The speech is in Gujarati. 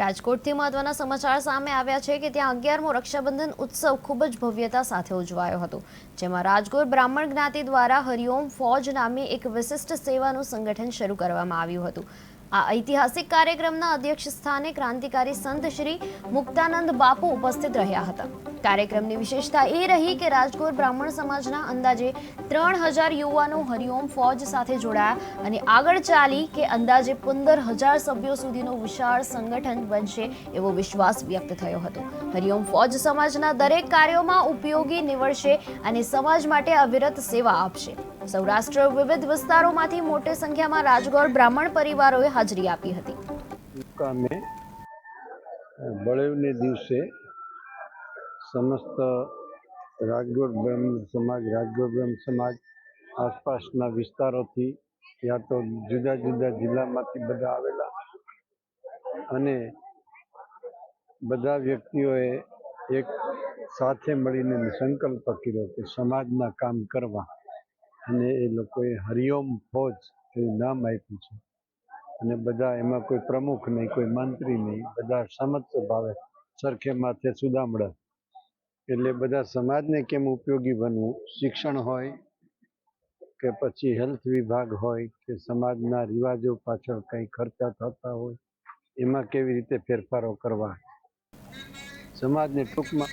રાજકોટથી મહત્વના સમાચાર સામે આવ્યા છે કે ત્યાં 11મો રક્ષાબંધન ઉત્સવ ખૂબ જ ભવ્યતા સાથે ઉજવાયો હતો, જેમાં રાજગોર બ્રાહ્મણ જ્ઞાતિ દ્વારા હરિઓમ ફોજ નામે એક વિશિષ્ટ સેવાનું સંગઠન શરૂ કરવામાં આવ્યું હતું। આ ઐતિહાસિક કાર્યક્રમના અધ્યક્ષ સ્થાને ક્રાંતિકારી સંત શ્રી મુક્તાનંદ બાપુ ઉપસ્થિત રહ્યા હતા। કાર્યક્રમની વિશેષતા એ રહી કે રાજગોર બ્રાહ્મણ સમાજના અંદાજે 3000 યુવાનો હરિઓમ ફોજ સાથે જોડાયા અને આગળ ચાલી કે અંદાજે 15000 સભ્યો સુધીનું વિશાળ સંગઠન બનશે એવો વિશ્વાસ વ્યક્ત થયો હતો। હરિઓમ ફોજ સમાજના દરેક કાર્યોમાં ઉપયોગી નીવડશે અને સમાજ માટે અવિરત સેવા આપશે। સૌરાષ્ટ્ર વિવિધ વિસ્તારોમાંથી મોટી સંખ્યામાં રાજગોર બ્રાહ્મણ પરિવારોએ હાજરી આપી હતી। મુકામે બળેવને દિવસે સમસ્ત રાજગોર બ્રહ્મ સમાજ આસપાસના વિસ્તારોથી યા તો જુદા જુદા જિલ્લામાંથી બધા આવેલા અને બધા વ્યક્તિઓએ એક સાથે મળીને સંકલ્પ કર્યો કે સમાજના કામ કરવા, અને એ લોકોએ હરિઓમ ફોજ એવું નામ આપ્યું છે। અને બધા એમાં કોઈ પ્રમુખ નહીં, કોઈ મંત્રી નહીં, બધા સમત્વ ભાવે સરખે માથે સુદામડા, એટલે બધા સમાજને કેમ ઉપયોગી બનવું, શિક્ષણ હોય કે પછી હેલ્થ વિભાગ હોય કે સમાજના રિવાજો પાછળ કંઈ ખર્ચા થતા હોય એમાં કેવી રીતે ફેરફારો કરવા, સમાજને ટૂંકમાં